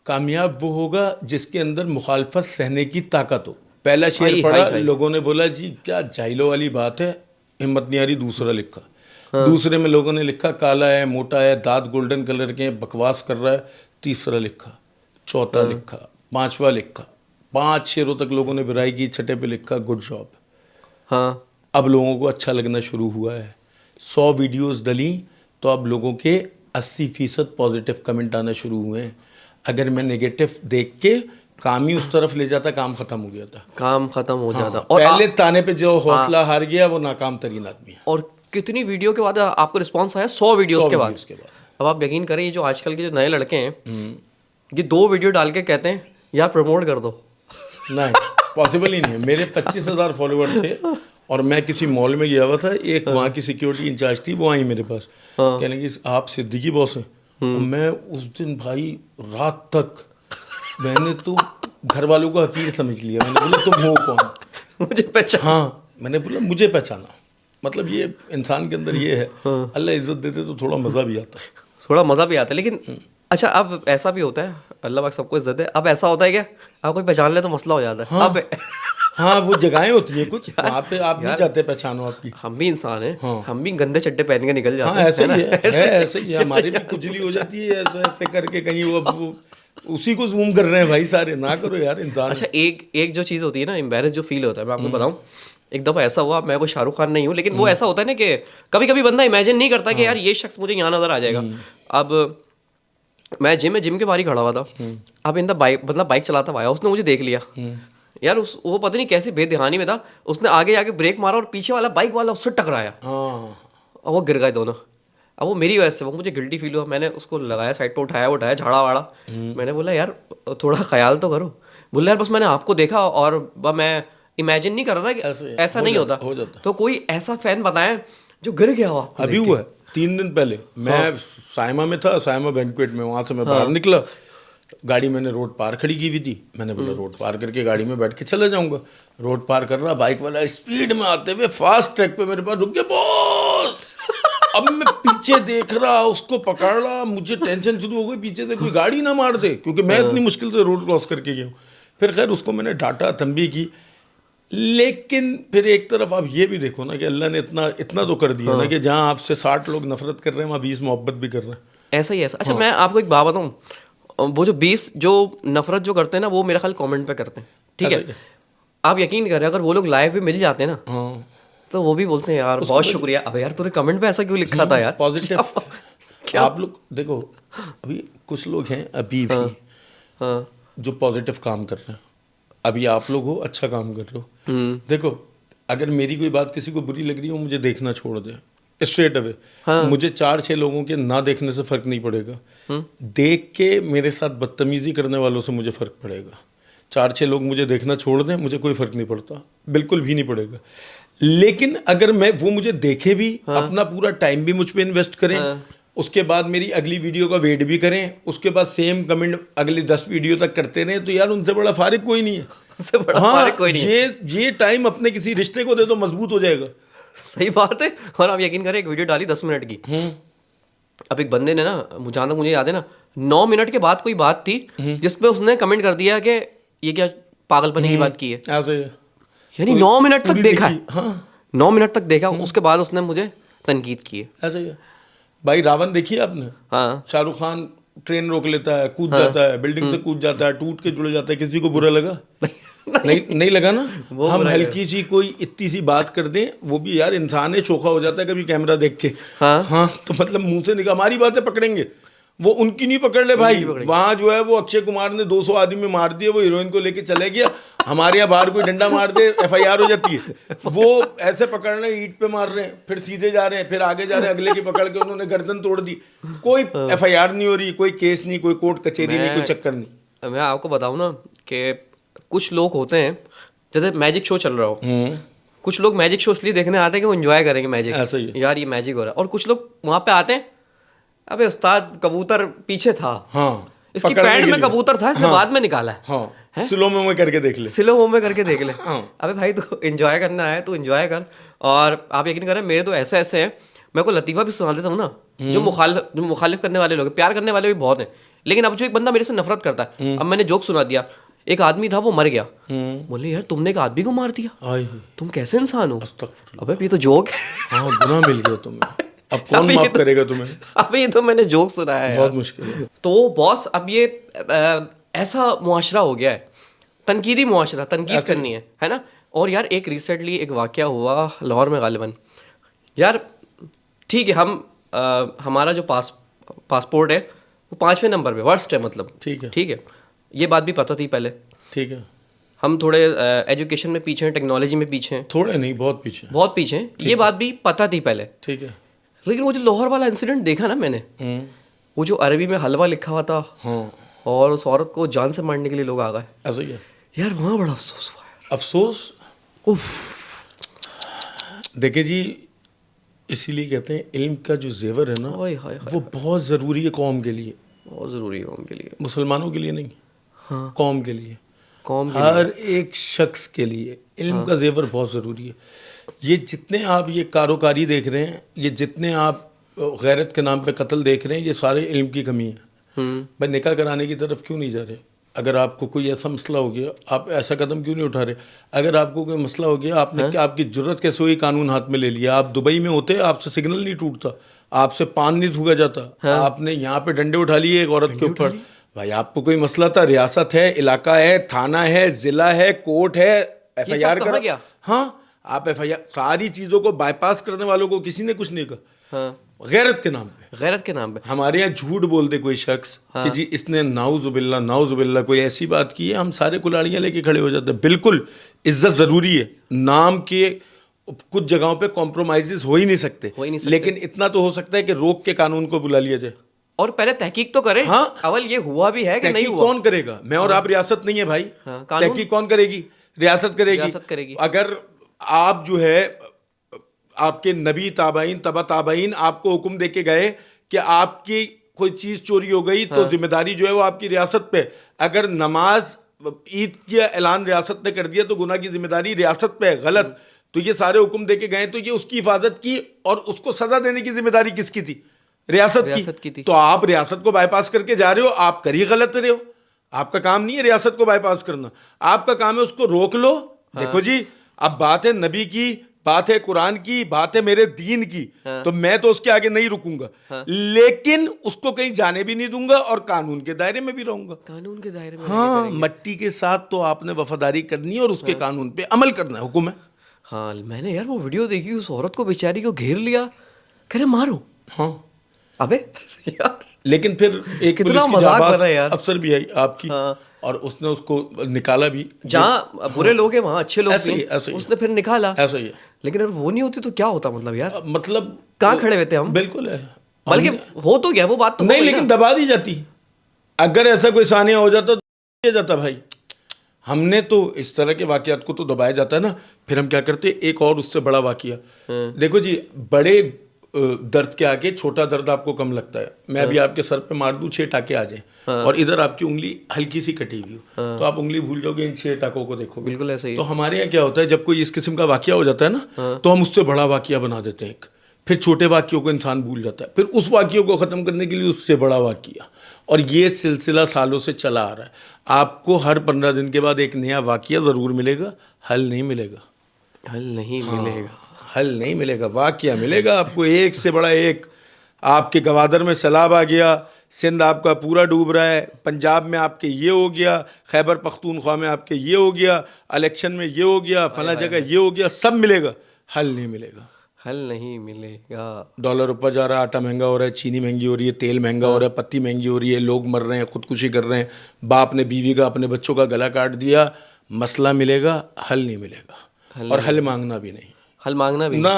कामयाब वो होगा जिसके अंदर मुखालफत सहने की ताकत हो। पहला शेर पढ़ा, लोगों ने बोला जी क्या जाहिलों वाली बात है, हिम्मत नहीं आ रही, दूसरा लिखा। दूसरे में लोगों ने लिखा काला है, मोटा है, दांत गोल्डन कलर के, बकवास कर रहा है, तीसरा लिखा, चौथा लिखा, पांचवा लिखा, 5 शेरों तक लोगों ने बुराई की, छठे पे लिखा गुड जॉब। हाँ, अब लोगों को अच्छा लगना शुरू हुआ है। 100 वीडियोस डली तो अब लोगों के 80% पॉजिटिव कमेंट आना शुरू हुए हैं। अगर मैं नेगेटिव देख के काम ही उस तरफ ले जाता, काम खत्म हो गया था, काम खत्म हो जाता। हाँ, और पहले ताने पे जो हौसला हार गया वो नाकाम तरीन आदमी है। और कितनी वीडियो के बाद आपको रिस्पांस आया? 100 वीडियोस के बाद। के बाद अब आप यकीन करें, ये जो आजकल के जो नए लड़के हैं, ये 2 वीडियो डाल के कहते हैं यार प्रमोट कर दो। नहीं, पॉसिबल ही नहीं है। मेरे 25,000 फॉलोवर थे और मैं किसी मॉल में गया हुआ था, एक वहाँ की सिक्योरिटी इंचार्ज थी, वो आई मेरे पास, कहने की आप सिद्दीकी बॉस हैं? मैं उस दिन भाई रात तक मैंने तो घर वालों को हकीर समझ लिया। मैंने बोला तुम हो कौन? मुझे पहचान। हाँ, मैंने बोला मुझे पहचाना। मतलब ये इंसान के अंदर ये है, अल्लाह इज्जत देते तो थोड़ा मज़ा भी आता है। थोड़ा मज़ा भी आता है, लेकिन अच्छा अब ऐसा भी होता है, अल्लाह पाक सबको इज्जत है, अब ऐसा होता है क्या आप कोई पहचान ले तो मसला हो जाता है। हाँ, अब हाँ वो जगहें होती हैं कुछ वहाँ पे आप नहीं चाहते पहचानो आपकी। हम भी इंसान हैं, हाँ। हम भी गंदे चड्डे पहन के निकल जाते हाँ हैं, ऐसे ना? ही है ऐसे ही है। हमारी भी कुचली हो जाती है ऐसे ऐसे करके कहीं वो उसी को जूम कर रहे हैं भाई सारे। ना करो यार इंसान। अच्छा एक जो चीज़ होती है ना, एम्बेरस जो फील होता है, मैं आपको बताऊं, एक दफ़ा ऐसा हुआ, मैं कोई शाहरुख खान नहीं हूँ, लेकिन वो ऐसा होता है ना कि कभी कभी बंदा इमेजिन नहीं करता कि यार ये शख्स मुझे यहाँ नज़र आ जाएगा। अब मैं जिम के बाहर ही खड़ा हुआ था, अब इन द बाइक, मतलब बाइक चलाता हुआ आया, उसने मुझे देख लिया यार, वो पता नहीं कैसी बेध्यानी में था, उसने आगे जाके ब्रेक मारा और पीछे वाला बाइक वाला उससे टकराया हाँ और वो गिर गए दोनों। अब वो मेरी वजह से, वो मुझे गिल्टी फील हुआ, मैंने उसको लगाया साइड पे, उठाया झाड़ा वाड़ा, मैंने बोला यार थोड़ा ख्याल तो करो। बोला यार बस मैंने आपको देखा और मैं इमेजिन नहीं कर रहा था कि ऐसा नहीं होता। तो कोई ऐसा फैन बताएं जो गिर गया हो आपको अभी देख के। हुआ है 3 दिन पहले। मैं साइमा में था, साइमा बैंक्वेट में, वहाँ से मैं बाहर निकला, गाड़ी मैंने रोड पार खड़ी की हुई थी। मैंने बोला रोड पार करके गाड़ी में बैठ के चला जाऊंगा। रोड पार कर रहा, बाइक वाला स्पीड में आते हुए फास्ट ट्रैक पे मेरे पास रुक गया, बॉस। अब मैं पीछे देख रहा, उसको पकड़ रहा, मुझे टेंशन शुरू हो गई पीछे से कोई गाड़ी ना मार दे, क्योंकि मैं इतनी मुश्किल से रोड क्रॉस करके गया हूँ। फिर खैर उसको मैंने डांटा, तंबी की। लेकिन फिर एक तरफ आप ये भी देखो ना कि अल्लाह ने इतना तो कर दिया ना कि जहाँ आपसे 60 लोग नफरत कर रहे हैं वहाँ 20 मोहब्बत भी कर रहे हैं। ऐसा ही ऐसा। अच्छा मैं आपको एक बात बताऊं, वो जो 20 जो नफरत जो करते हैं ना, वो मेरा ख्याल कमेंट पे करते हैं, ठीक है? आप यकीन करें अगर वो लोग लाइव भी मिल जाते हैं ना, हाँ तो वो भी बोलते हैं यार बहुत शुक्रिया, अबे यार तूने कमेंट पे ऐसा क्यों लिखा था यार। पॉजिटिव। आप लोग देखो, अभी कुछ लोग हैं अभी भी हाँ जो पॉजिटिव काम कर रहे हैं। अभी आप लोग हो, अच्छा काम कर रहे हो। देखो, अगर मेरी कोई बात किसी को बुरी लग रही हो, मुझे देखना छोड़ दे स्ट्रेट अवे। मुझे 4-6 लोगों के ना देखने से फर्क नहीं पड़ेगा, देख के मेरे साथ बदतमीजी करने वालों से मुझे फर्क पड़ेगा। 4-6 लोग मुझे देखना छोड़ दें, मुझे कोई फर्क नहीं पड़ता, बिल्कुल भी नहीं पड़ेगा। लेकिन अगर मैं वो मुझे देखे भी, अपना पूरा टाइम भी मुझ पे इन्वेस्ट करें, उसके बाद मेरी अगली वीडियो का वेट भी करें, उसके बाद सेम कमेंट अगली 10 वीडियो तक करते रहें, तो यार उनसे बड़ा फारिग कोई नहीं है। उससे बड़ा फारिग कोई नहीं है। ये टाइम अपने किसी रिश्ते को दे दो, मजबूत हो जाएगा। सही बात है। और आप यकीन करें, एक वीडियो डाली 10 मिनट की, अब एक बंदे ने ना, जहाँ तक मुझे याद है ना, 9 मिनट के बाद कोई बात थी जिसपे उसने कमेंट कर दिया कि ये क्या पागलपने की बात की है। ऐसे यानी 9 मिनट तक देखा है। हाँ 9 मिनट तक देखा, उसके बाद उसने मुझे तनकीद की है। ऐसे ही है भाई। रावण देखिए आपने? हाँ शाहरुख खान ट्रेन रोक लेता है, कूद जाता है, बिल्डिंग से कूद जाता है, टूट के जुड़ जाता है, किसी को बुरा लगा? नहीं लगा ना। हम हल्की सी कोई इतनी सी बात कर दें, वो भी यार इंसान है, चोखा हो जाता है कभी कैमरा देख के। हाँ तो मतलब मुंह से निकल, हमारी बातें पकड़ेंगे, वो उनकी नहीं पकड़ ले भाई। वहाँ जो है वो अक्षय कुमार ने 200 आदमी मार दिए, वो हीरोइन को लेके चले गया। हमारे यहाँ बाहर कोई डंडा मार दे FIR हो जाती है। वो ऐसे पकड़ रहे हैं, ईंट पे मार रहे हैं, फिर सीधे जा रहे हैं, फिर आगे जा रहे हैं, अगले की पकड़ के उन्होंने गर्दन तोड़ दी। कोई FIR नहीं हो रही, कोई केस नहीं, कोई कोर्ट कचहरी नहीं, कोई चक्कर नहीं। मैं आपको बताऊं ना कि कुछ लोग होते हैं, जैसे मैजिक शो चल रहा हो, कुछ लोग मैजिक शो इसलिए देखने आते हैं कि वो एंजॉय करेंगे मैजिक, ऐसा ही है। यार ये मैजिक हो रहा है। और कुछ लोग वहां पे आते हैं, अबे उस्ताद कबूतर पीछे था, हाँ इसकी पैंट में कबूतर था, इसने बाद में निकाला है, हाँ स्लो में करके देख ले, स्लो में करके देख ले। अबे भाई तू एंजॉय करना है तो एंजॉय कर। और आप यकीन करें, मेरे तो ऐसे ऐसे हैं, मैं को लतीफ़ा भी सुना देता हूँ ना, जो मुखालिफ करने वाले लोग, प्यार करने वाले भी बहुत हैं, लेकिन अब जो एक बंदा मेरे से नफरत करता है, अब मैंने जोक सुना दिया, एक आदमी था वो मर गया, बोले यार तुमने एक आदमी को मार दिया, तुम कैसे इंसान हो? अबे ये तो जोक है। हाँ गुनाह मिल गया तुम्हें, अब कौन माफ करेगा तुम्हें? अब ये तो मैंने जोक सुनाया है, बहुत मुश्किल है। तो बॉस अब ये ऐसा मुआशरा हो गया है, तनकीदी मुआशरा, तनकीद करनी है ना। और यार एक रिसेंटली एक वाकया हुआ लाहौर में गालिबन, यार ठीक है, हम हमारा जो पासपोर्ट है वो 5वें नंबर पे, वर्स्ट है मतलब, ठीक है, ये बात भी पता थी पहले, ठीक है। हम थोड़े एजुकेशन में पीछे हैं, टेक्नोलॉजी में पीछे हैं, थोड़े नहीं बहुत पीछे हैं, ये बात भी पता थी पहले, ठीक है। लेकिन वो जो लाहौर वाला इंसिडेंट देखा ना मैंने, वो जो अरबी में हलवा लिखा हुआ था, और उस औरत को जान से मारने के लिए लोग आ गए, ऐसा ही है यार, वहाँ बड़ा अफसोस हुआ यार। अफसोस देखिए जी, इसीलिए कहते हैं इल्म का जो जेवर है ना, ओए हाय हाय, वो बहुत ज़रूरी है कौम के लिए, बहुत ज़रूरी है उनके लिए। मुसलमानों के लिए नहीं, हाँ, कौम के लिए, कौम के हर एक शख्स के लिए इल्म का जेवर बहुत ज़रूरी है। ये जितने आप ये कारोकारी देख रहे हैं, ये जितने आप गैरत के नाम पे कत्ल देख रहे हैं, ये सारे इल्म की कमी है। भाई निकाह कराने की तरफ क्यों नहीं जा रहे? अगर आपको कोई ऐसा मसला हो गया, आप ऐसा कदम क्यों नहीं उठा रहे? अगर आपको कोई मसला हो गया, आपने क्या, आपकी जरूरत कैसे हुई कानून हाथ में ले लिया? आप दुबई में होते, आपसे सिग्नल नहीं टूटता, आपसे पान नहीं थूका जाता, आपने यहाँ पे डंडे उठा लिए एक औरत के ऊपर। भाई आपको कोई मसला था, रियासत है, इलाका है, थाना है, जिला है, कोर्ट है, FIR कहाँ करा। गया? हाँ, आप FIR, सारी चीज़ों को बाईपास करने वालों को किसी ने कुछ नहीं कहा। हाँ, गैरत के नाम पे, गैरत के नाम पे। हमारे यहाँ झूठ बोल दे कोई शख्स कि जी इसने नाउजुबिल्ला कोई ऐसी बात की है, हम सारे कुल्हाड़ियाँ लेके खड़े हो जाते हैं। बिल्कुल इज्जत ज़रूरी है, नाम के कुछ जगहों पे कॉम्प्रोमाइज़ हो ही नहीं सकते, लेकिन इतना तो हो सकता है कि रोक के कानून को बुला लिया जाए। और पहले तहकीक तो करें। हाँ, अवल ये हुआ भी है कि नहीं तहकीक हुआ? कौन करेगा? मैं और आप रियासत नहीं है भाई, तहकीक कौन करेगी? रियासत करेगी। अगर आप जो है आपके नबी ताबाइन तबा ताबाइन आपको हुक्म दे के गए कि आपकी कोई चीज़ चोरी हो गई तो जिम्मेदारी जो है वो आपकी रियासत पे। अगर नमाज ईद का ऐलान रियासत ने कर दिया तो गुनाह की जिम्मेदारी रियासत पे है, गलत। तो ये सारे हुक्म दे के गए, तो ये उसकी हिफाजत की और उसको सजा देने की जिम्मेदारी किसकी थी? रियासत की थी। तो आप रियासत को बाईपास करके जा रहे हो, आप कर ही गलत रहे हो। आपका काम नहीं है रियासत को बाईपास करना, आपका काम है उसको रोक लो। देखो जी, अब बात है नबी की, बात है कुरान की, बात है मेरे दीन की, तो मैं तो उसके आगे नहीं रुकूंगा, लेकिन उसको कहीं जाने भी नहीं दूंगा और कानून के दायरे में भी रहूंगा। कानून के दायरे में। हाँ, मट्टी के साथ तो आपने वफादारी करनी है और उसके कानून पे अमल करना है, हुक्म है। हाँ, मैंने यार वो वीडियो देखी, उस औरत को बेचारी को घेर लिया, कह रहे मारो। हाँ, अबे यार, लेकिन फिर एक कितना पुलिस की मजाक जाबाज कर रहा है यार। अफसर भी आई आपकी, और उसने उसको निकाला भी। जहाँ बुरे लोग हैं वहाँ अच्छे लोग ऐसे भी ही, हैं। ऐसे ही। उसने फिर निकाला। ऐसा ही है। लेकिन अगर वो नहीं होती तो क्या होता, मतलब यार, मतलब कहाँ खड़े हुए थे हम? बिल्कुल है, बल्कि हो तो गया वो बात तो, नहीं, लेकिन दबा दी जाती। अगर ऐसा कोई सानिया हो जाता तो दिया जाता भाई। हमने तो इस तरह के वाकयात को तो दबाया जाता है ना, फिर हम क्या करते, एक और उससे बड़ा वाकया। देखो जी, बड़े दर्द के आगे छोटा दर्द आपको कम लगता है। मैं अभी आपके सर पे मार दूं, 6 टाके आ जाएं, और इधर आपकी उंगली हल्की सी कटी हुई हो, तो आप उंगली भूल जाओगे, इन 6 टाकों को देखोगे। बिल्कुल ऐसे ही। तो हमारे यहाँ क्या होता है, जब कोई इस किस्म का वाकया हो जाता है ना, तो हम उससे बड़ा वाकया बना देते हैं एक, फिर छोटे वाक्यों को इंसान भूल जाता है, फिर उस वाक्यों को ख़त्म करने के लिए उससे बड़ा वाकया, और ये सिलसिला सालों से चला आ रहा है। आपको हर 15 दिन के बाद एक नया वाकया ज़रूर मिलेगा, हल नहीं मिलेगा। हल नहीं मिलेगा, हल नहीं मिलेगा, वाकया मिलेगा आपको एक से बड़ा एक। आपके गवादर में सैलाब आ गया, सिंध आपका पूरा डूब रहा है, पंजाब में आपके ये हो गया, खैबर पख्तूनख्वा में आपके ये हो गया, इलेक्शन में ये हो गया, फला जगह ये हो गया, सब मिलेगा, हल नहीं मिलेगा। हल नहीं मिलेगा। डॉलर ऊपर जा रहा है, आटा महंगा हो रहा है, चीनी महंगी हो रही है, तेल महंगा हो रहा है, पत्ती महंगी हो रही है, लोग मर रहे हैं, खुदकुशी कर रहे हैं, बाप ने बीवी का, अपने बच्चों का गला काट दिया। मसला मिलेगा, हल नहीं मिलेगा, और हल मांगना भी नहीं। हल मांगना भी ना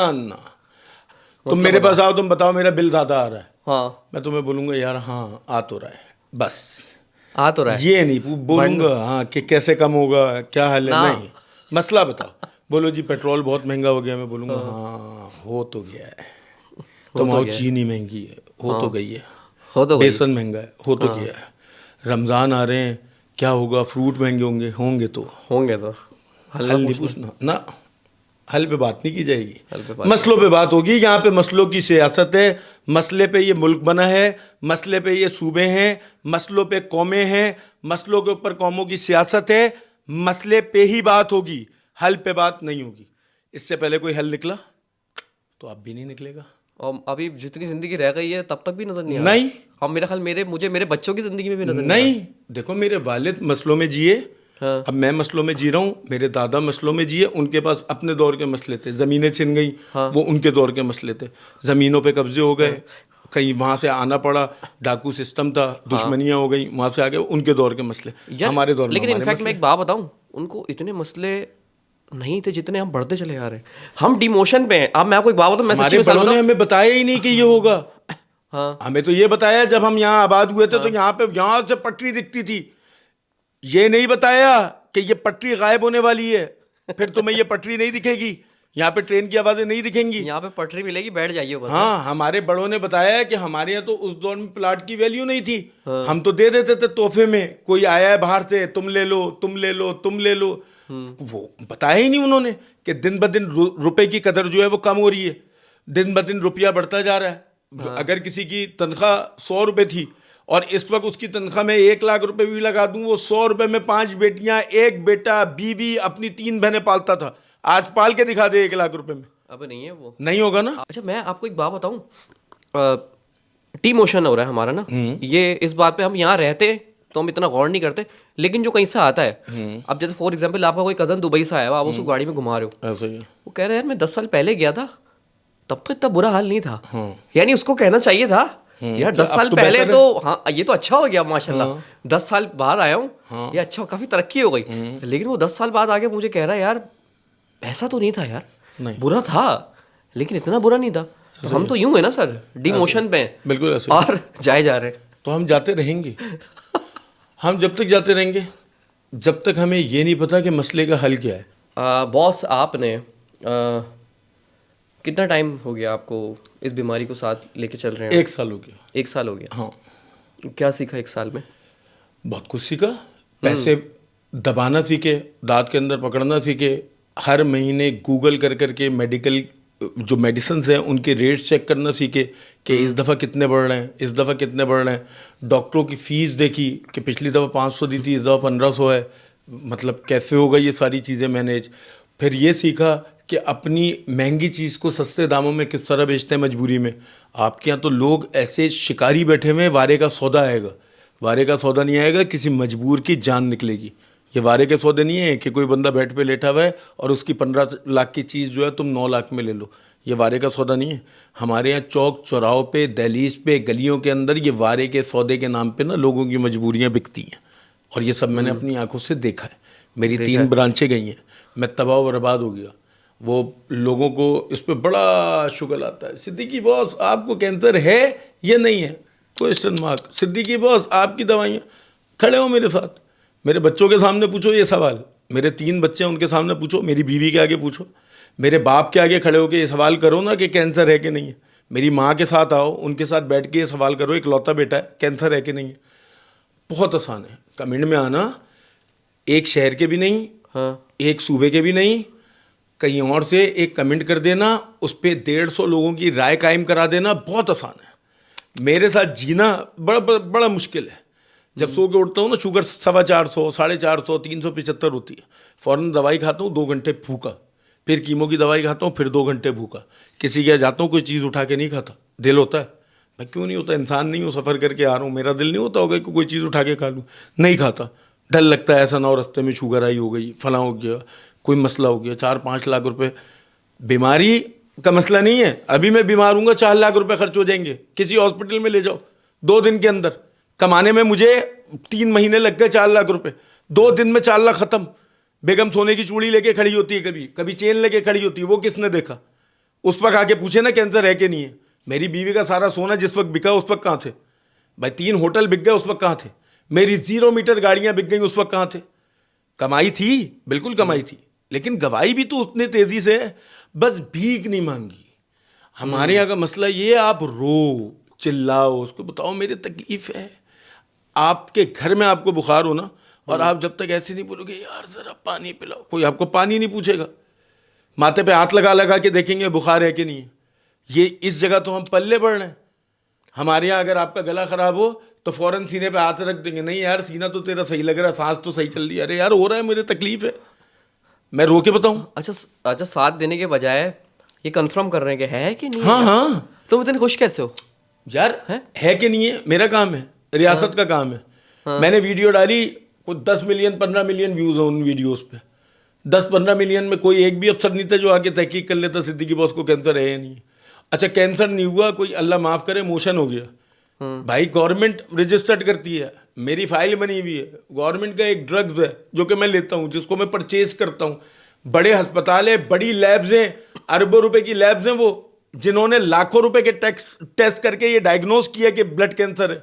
तुम मेरे पास आओ, तुम बताओ मेरा बिल ज़्यादा आ रहा है, हाँ, मैं तुम्हें बोलूँगा यार हाँ आ तो रहा है, बस आ तो रहा है। ये नहीं बोलूँगा हाँ कि कैसे कम होगा, क्या हाल है, नहीं, मसला बताओ। बोलो जी पेट्रोल बहुत महंगा हो गया, मैं बोलूँगा हाँ हो तो गया है। तुम आओ चीनी महंगी है, हो तो गई है। हो तो बेसन महंगा है, हो तो गया है। रमज़ान आ रहे हैं, क्या होगा, फ्रूट महंगे होंगे तो हल नहीं पूछना ना, हल पे बात नहीं की जाएगी, मसलों पे बात होगी। यहाँ पे मसलों की सियासत है, मसले पे ये मुल्क बना है, मसले पे ये सूबे हैं, मसलों पे कौमें हैं, मसलों के ऊपर कौमों की सियासत है, मसले पे ही बात होगी, हल पे बात नहीं होगी। इससे पहले कोई हल निकला तो अब भी नहीं निकलेगा, और अभी जितनी जिंदगी रह गई है तब तक भी नजर नहीं आ रहा। नहीं, हम मेरा ख्याल मेरे बच्चों की जिंदगी में भी नजर नहीं। देखो मेरे वालिद मसलों में जिए, हाँ। अब मैं मसलों में जी रहा हूँ, मेरे दादा मसलों में जिए, उनके पास अपने दौर के मसले थे, ज़मीनें छिन गई, वो उनके दौर के मसले थे, ज़मीनों पे कब्जे हो गए, कहीं वहाँ से आना पड़ा, डाकू सिस्टम था, दुश्मनियाँ हो गई, वहाँ से आ गए, उनके दौर के मसले। हमारे दौर में लेकिन इनफैक्ट मैं एक बात बताऊँ, उनको इतने मसले नहीं थे जितने हम बढ़ते चले आ रहे हैं। हम डिमोशन पे हैं। अब मैं आपको एक बात बताऊँ, मैं हमारे बड़ों ने हमें बताया ही नहीं कि ये होगा। हाँ, हमें तो ये बताया जब हम यहाँ आबाद हुए थे, तो यहाँ से पटरी दिखती थी, ये नहीं बताया कि ये पटरी गायब होने वाली है, फिर तुम्हें ये पटरी नहीं दिखेगी, यहाँ पे ट्रेन की आवाज़ें नहीं दिखेंगी। यहाँ पे पटरी मिलेगी, बैठ जाइए बस। हाँ, हमारे बड़ों ने बताया है कि हमारे यहाँ तो उस दौर में प्लाट की वैल्यू नहीं थी। हम तो दे देते थे तोहफे में, कोई आया है बाहर से, तुम ले लो, तुम ले लो, तुम ले लो। वो बताया ही नहीं उन्होंने कि दिन ब दिन रुपए की कदर जो है वो कम हो रही है, दिन ब दिन रुपया बढ़ता जा रहा है। अगर किसी की तनख्वाह 100 रुपए थी और इस वक्त उसकी तनख्वाह में 1 लाख रुपए भी लगा दूं, वो 100 रुपए में 5 बेटियां, 1 बेटा, बीवी, अपनी 3 बहनें पालता था। आज पाल के दिखा दे 1 लाख रुपए में, अब नहीं है वो, नहीं होगा ना। अच्छा मैं आपको एक बात बताऊं, टी मोशन हो रहा है हमारा ना, ये इस बात पे हम यहाँ रहते तो हम इतना गौर नहीं करते, लेकिन जो कहीं से आता है, अब जैसे फॉर एग्जांपल आपका कोई कजन दुबई से आया हुआ, आप उसको गाड़ी में घुमा रहे हो, ऐसा ही वो कह रहा है यार मैं 10 साल पहले गया था, तब तो इतना बुरा हाल नहीं था। यानी उसको कहना चाहिए था यार 10 साल पहले तो, हाँ ये तो अच्छा हो गया माशाल्लाह, 10 साल बाद आया हूँ, ये अच्छा, काफी तरक्की हो गई। लेकिन वो 10 साल बाद आके मुझे कह रहा है यार ऐसा तो नहीं था यार, बुरा था लेकिन इतना बुरा नहीं था। तो हम तो यूं है ना सर, डिमोशन पे हैं, बिल्कुल ऐसे और जाए जा रहे हैं। तो हम जाते रहेंगे। हम जब तक जाते रहेंगे जब तक हमें ये नहीं पता कि मसले का हल क्या है। बॉस आपने कितना टाइम हो गया आपको इस बीमारी को साथ लेके चल रहे हैं? 1 साल हो गया। 1 साल हो गया। हाँ, क्या सीखा 1 साल में? बहुत कुछ सीखा। पैसे दबाना सीखे, दांत के अंदर पकड़ना सीखे, हर महीने गूगल कर करके मेडिकल जो मेडिसिन हैं उनके रेट्स चेक करना सीखे कि इस दफ़ा कितने बढ़ रहे हैं, इस दफ़ा कितने बढ़ रहे हैं। डॉक्टरों की फ़ीस देखी कि पिछली दफ़ा 500 दी थी, इस दफ़ा 1500 है, मतलब कैसे होगा ये सारी चीज़ें मैनेज। फिर ये सीखा कि अपनी महंगी चीज़ को सस्ते दामों में किस तरह बेचते हैं मजबूरी में। आपके यहाँ तो लोग ऐसे शिकारी बैठे हुए हैं, वारे का सौदा आएगा, वारे का सौदा नहीं आएगा, किसी मजबूर की जान निकलेगी। ये वारे के सौदे नहीं है कि कोई बंदा बेड पे लेटा हुआ है और उसकी 15 लाख की चीज़ जो है तुम 9 लाख में ले लो, ये वारे का सौदा नहीं है। हमारे यहाँ चौक चौराहों पे, दहलीज पे, गलियों के अंदर ये वारे के सौदे के नाम पे ना लोगों की मजबूरियाँ बिकती हैं, और ये सब मैंने अपनी आंखों से देखा है। मेरी 3 ब्रांचें गई हैं, मैं तबाह बर्बाद हो गया। वो लोगों को इस पर बड़ा शुगर आता है, सिद्दीकी बॉस आपको कैंसर है या नहीं है, क्वेश्चन मार्क। सिद्दीकी बॉस आपकी दवाइयाँ, खड़े हो मेरे साथ, मेरे बच्चों के सामने पूछो ये सवाल, मेरे 3 बच्चे हैं उनके सामने पूछो, मेरी बीवी के आगे पूछो, मेरे बाप के आगे खड़े होकर ये सवाल करो ना कि कैंसर है कि नहीं है। मेरी माँ के साथ आओ, उनके साथ बैठ के ये सवाल करो, इकलौता बेटा है, कैंसर है कि नहीं है। बहुत आसान है, कमेंट में आना, एक शहर के भी नहीं, हाँ, एक सूबे के भी नहीं, कहीं और से एक कमेंट कर देना, उस पर 150 लोगों की राय कायम करा देना, बहुत आसान है। मेरे साथ जीना बड़ा बड़ा मुश्किल है। जब सो के उठता हूँ ना, शुगर 450, 450, 375 होती है, फ़ौरन दवाई खाता हूँ, 2 घंटे भूखा, फिर कीमो की दवाई खाता हूँ, फिर 2 घंटे भूखा। किसी के यहाँ जाता हूँ, कोई चीज़ उठा के नहीं खाता, दिल होता है, मैं क्यों नहीं होता, इंसान नहीं हूँ, सफ़र करके आ रहा हूँ, मेरा दिल नहीं होता होगा कि कोई चीज़ उठा के खा लूँ, नहीं खाता। डर लगता है ऐसा ना हो रास्ते में शुगर आई हो गई, फलां हो गया, कोई मसला हो गया। 4-5 लाख रुपए बीमारी का मसला नहीं है। अभी मैं बीमार हूँगा, 4 लाख रुपए खर्च हो जाएंगे, किसी हॉस्पिटल में ले जाओ, 2 दिन के अंदर। कमाने में मुझे 3 महीने लग गए 4 लाख रुपए, 2 दिन में 4 लाख खत्म। बेगम सोने की चूड़ी लेके खड़ी होती है, कभी कभी चेन लेके खड़ी होती है, वो किसने देखा? उस वक्त आके पूछे ना कैंसर है कि नहीं है। मेरी बीवी का सारा सोना जिस वक्त बिका उस वक्त कहाँ थे भाई? 3 होटल बिक गए उस वक्त कहाँ थे? मेरी 0 मीटर गाड़ियां बिक गई उस वक्त कहाँ थे? कमाई थी, बिल्कुल कमाई थी, लेकिन गवाई भी तो उतनी तेजी से है, बस भीख नहीं मांगी। हमारे यहाँ का मसला ये है, आप रो चिल्लाओ, उसको बताओ मेरी तकलीफ है। आपके घर में आपको बुखार हो ना, और आप जब तक ऐसे नहीं बोलोगे यार जरा पानी पिलाओ, कोई आपको पानी नहीं पूछेगा। माथे पे हाथ लगा लगा के देखेंगे बुखार है कि नहीं है। ये इस जगह तो हम पल्ले बढ़ रहे हैं। हमारे यहाँ अगर आपका गला खराब हो तो फौरन सीने पे हाथ रख देंगे, नहीं यार सीना तो तेरा सही लग रहा है, सांस तो सही चल रही है। अरे यार हो रहा है, मेरी तकलीफ है, मैं रो के बताऊं? अच्छा, साथ देने के बजाय ये कंफर्म कर रहे हैं कि है कि नहीं? हाँ हाँ, तुम इतने खुश कैसे हो यार है कि नहीं है, मेरा काम है, रियासत का काम है। मैंने वीडियो डाली, कुछ 10 मिलियन 15 मिलियन व्यूज हैं उन वीडियोस पे। 10-15 मिलियन में कोई एक भी अफसर नहीं था जो आके तहकीक कर लेता सिद्दीकी बॉस को कैंसर है या नहीं। अच्छा कैंसर नहीं हुआ, कोई अल्लाह माफ़ करे मोशन हो गया, भाई गवर्नमेंट रजिस्टर्ड करती है, मेरी फाइल बनी हुई है। गवर्नमेंट का एक ड्रग्स है जो कि मैं लेता हूँ, जिसको मैं परचेज करता हूँ। बड़े अस्पताल है, बड़ी लैब्स हैं, अरबों रुपए की लैब्स हैं, वो जिन्होंने लाखों रुपए के टेस्ट करके ये डायग्नोज किया कि ब्लड कैंसर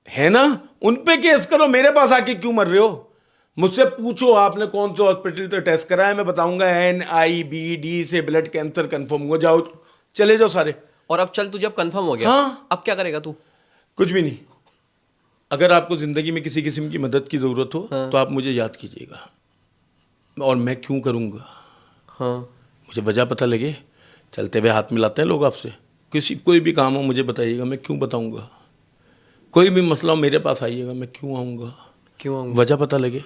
है ना? उन पे केस करो, मेरे पास आके क्यों मर रहे हो? मुझसे पूछो आपने कौन से हॉस्पिटल से टेस्ट कराया, मैं बताऊंगा NIBD से ब्लड कैंसर कंफर्म हो। जाओ, चले जाओ सारे। और अब चल, तुझे अब कंफर्म हो गया, हाँ। अब क्या करेगा तू? कुछ भी नहीं। अगर आपको जिंदगी में किसी किस्म की मदद की जरूरत हो तो आप मुझे याद कीजिएगा, और मैं क्यों करूंगा। हाँ, मुझे वजह पता लगे, चलते हुए हाथ मिलाते हैं लोग आपसे, कोई भी काम हो मुझे बताइएगा, मैं क्यों बताऊंगा। कोई भी मसला हो मेरे पास आइएगा, मैं क्यों आऊँगा। क्यों आऊँगा? वजह पता लगे।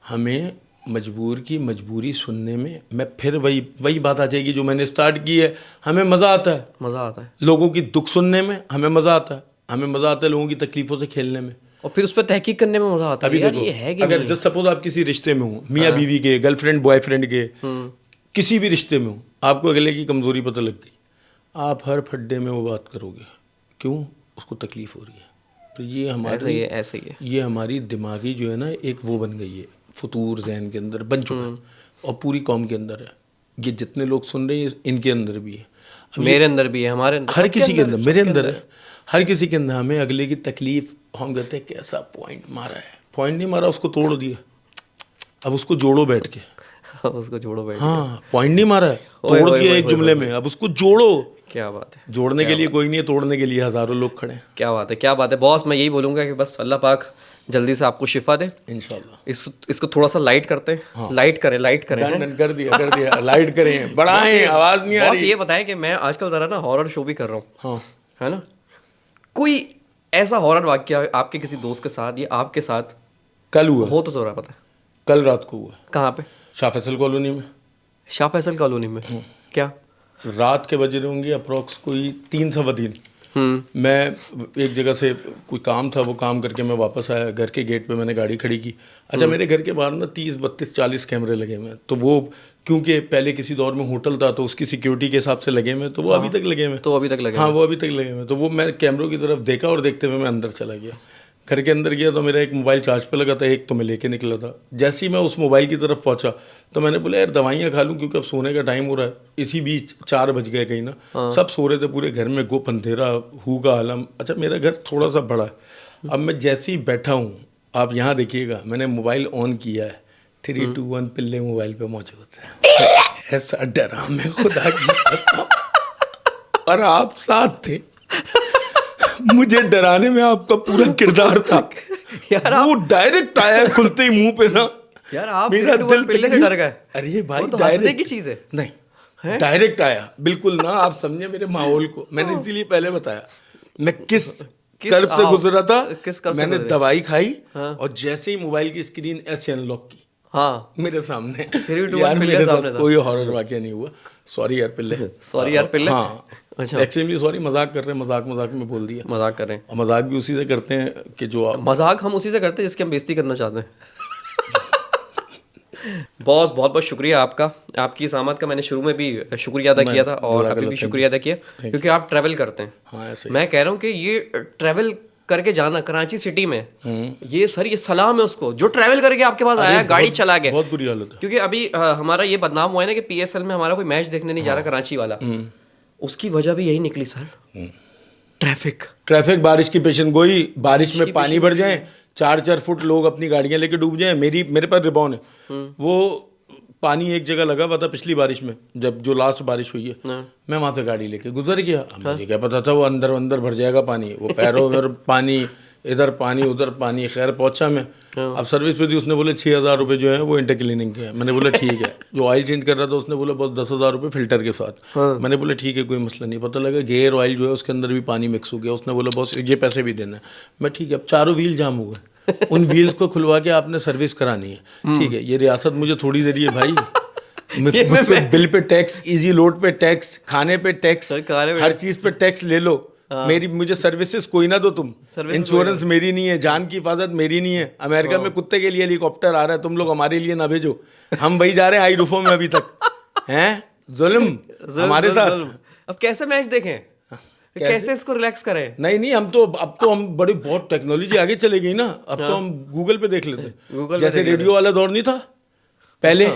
हमें मजबूर की मजबूरी सुनने में, मैं फिर वही बात आ जाएगी जो मैंने स्टार्ट की है। हमें मज़ा आता है, मज़ा आता है लोगों की दुख सुनने में, हमें मज़ा आता है। हमें मज़ा आता है लोगों की तकलीफ़ों से खेलने में। और फिर उस पर तहकीक करने में मज़ा आता है। अभी यार देखो, ये है कि अगर नहीं? जस्ट सपोज आप किसी रिश्ते में हो, मियाँ बीवी के, गर्लफ्रेंड बॉयफ्रेंड के, किसी भी रिश्ते में हो, आपको अगले की कमज़ोरी पता लग गई, आप हर फड्डे में वो बात करोगे। क्यों? उसको तकलीफ़ हो रही है। और ये हमारी, ऐसे ही है। ये हमारी दिमागी जो है ना, एक वो बन गई है, फतूर जहन के अंदर बन चुका है, और पूरी कौम के अंदर है। ये जितने लोग सुन रहे हैं इनके अंदर भी है, मेरे अंदर भी है, हमारे अंदर, हर किसी के अंदर, मेरे अंदर है, हर किसी के अंदर। हमें अगले की तकलीफ, हम कहते हैं कैसा पॉइंट मारा है, पॉइंट नहीं मारा, उसको तोड़ दिया, अब उसको जोड़ो बैठ के। उसको जोड़ो बैठ। हाँ, पॉइंट नहीं मारा है, तोड़ दिया एक जुमले में, अब उसको जोड़ो। क्या बात है। जोड़ने के लिए कोई नहीं है, तोड़ने के लिए हज़ारों लोग खड़े हैं। क्या बात है, क्या बात है बॉस। मैं यही बोलूँगा कि बस अल्लाह पाक जल्दी से आपको शिफा दे इंशाल्लाह। इसको थोड़ा सा लाइट करते हैं। हाँ। लाइट करें डन कर दिया लाइट करें, बढ़ाएं, आवाज़ नहीं आ बॉस रही। ये बताएं कि मैं आजकल ज़रा ना हॉरर शो भी कर रहा हूँ। हाँ, है ना, कोई ऐसा हॉरर वाकया आपके किसी दोस्त के साथ या आपके साथ कल हुआ, हो तो ज़रा पता है। कल रात को हुआ। कहाँ पे? शाह फैसल कॉलोनी में। शाह फैसल कॉलोनी में? क्या रात के बजे होंगे अप्रोक्स कोई 3 मैं एक जगह से कोई काम था, वो काम करके मैं वापस आया, घर के गेट पे मैंने गाड़ी खड़ी की। अच्छा, मेरे घर के बाहर ना 30, 32, 40 कैमरे लगे हुए हैं, तो वो क्योंकि पहले किसी दौर में होटल था तो उसकी सिक्योरिटी के हिसाब से लगे हुए, तो वो अभी तक लगे हुए। तो अभी तक लगे? हाँ, वो अभी तक लगे हुए। तो वो मैं कैमरों की तरफ देखा और देखते हुए मैं अंदर चला गया। घर के अंदर गया तो मेरा एक मोबाइल चार्ज पे लगा था, एक तो मैं लेके निकला था। जैसे ही मैं उस मोबाइल की तरफ पहुंचा तो मैंने बोला यार दवाइयाँ खा लूँ, क्योंकि अब सोने का टाइम हो रहा है। इसी बीच 4 बज गए कहीं ना। सब सो रहे थे पूरे घर में, गुप अंधेरा, हू का आलम। अच्छा, मेरा घर थोड़ा सा बड़ा है। अब मैं जैसे ही बैठा हूँ, आप यहाँ देखिएगा, मैंने मोबाइल ऑन किया है, 3, 2, 1 पिल्ले मोबाइल पे मौजूद है। ऐसा डरा मैं खुदा की, और आप साथ थे। मुझे डराने में आपका पूरा किरदार था यार। वो डायरेक्ट आया खुलते ही मुंह पे ना। यार आप मेरा दिल पिल्ले से डर गए? अरे भाई, तो हंसने की चीज है। नहीं, डायरेक्ट आया बिल्कुल ना। आप समझे मेरे माहौल को। मैंने इसीलिए पहले बताया मैं किस कर्ब से गुजरा था। मैंने दवाई खाई और जैसे ही मोबाइल की स्क्रीन ऐसे अनलॉक की, हाँ, मेरे सामने, यार मेरे साथ कोई हॉरर वाकया नहीं हुआ। सॉरी यार पिल्ले, सॉरी यार पिल्ले। हाँ, अच्छा, एक्चुअली सॉरी, मजाक कर रहे हैं, मजाक में बोल दिया। मजाक कर रहे हैं, और मजाक भी उसी से करते हैं कि जो मजाक हम उसी से करते हैं जिसकी हम बेइज्जती करना चाहते हैं। बॉस बहुत बहुत शुक्रिया आपका। आपकी इस आमद का मैंने शुरू में भी शुक्रिया अदा किया था और अभी भी शुक्रिया अदा किया, क्योंकि आप ट्रैवल करते हैं। हाँ, ऐसे मैं कह रहा हूँ कि ये ट्रैवल करके जाना कराची सिटी में, ये सर ये सलाम है उसको जो ट्रैवल करके आपके पास आया, गाड़ी चला गया। बहुत बुरी हालत है। क्योंकि अभी हमारा ये बदनाम हुआ है ना कि PSL में हमारा कोई मैच देखने नहीं जा रहा कराची वाला। उसकी वजह भी यही निकली सर, ट्रैफिक। बारिश की पेशन गोई, बारिश में पानी भर जाए, 4-4 फुट लोग अपनी गाड़ियां लेके डूब जाएं। मेरे पास रिबॉन है, वो पानी एक जगह लगा हुआ था पिछली बारिश में, जब जो लास्ट बारिश हुई है, मैं वहां से गाड़ी लेके गुजर गया। मुझे क्या पता था वो अंदर भर जाएगा पानी, वो पैरों में पानी, इधर पानी उधर पानी। खैर पहुंचा मैं, अब सर्विस पे थी, उसने बोले 6,000 रुपये जो है वो इंटर क्लीनिंग के हैं। मैंने बोला ठीक है। जो ऑयल चेंज कर रहा था उसने बोला बस 10,000 रुपये फिल्टर के साथ। मैंने बोला ठीक है, कोई मसला नहीं। पता लगा गेयर ऑयल जो है उसके अंदर भी पानी मिक्स हो गया। उसने बोला बस ये पैसे भी देना है। मैं ठीक है। अब चारों व्हील जाम हो गए, उन व्हील्स को खुलवा के आपने सर्विस करानी है। ठीक है, ये रियासत मुझे थोड़ी दे रही है भाई। मुझसे bill pay tax, easy load पे टैक्स, खाने पे टैक्स, हर चीज़ पे टैक्स ले लो। मुझे सर्विसेज कोई ना दो तुम, इंश्योरेंस मेरी नहीं है, जान की हिफाजत मेरी नहीं है। अमेरिका में कुत्ते के लिए हेलीकॉप्टर आ रहा है, तुम लोग हमारे लिए ना भेजो। हम वही जा रहे हैं हाई रूफों में अभी तक। हैं जुल्म हमारे साथ। अब कैसे मैच देखें, कैसे इसको रिलैक्स करें? नहीं, अब तो हम बड़ी बहुत टेक्नोलॉजी आगे चले गई ना। अब तो हम गूगल पे देख लेते हैं। जैसे रेडियो वाला दौर नहीं था पहले,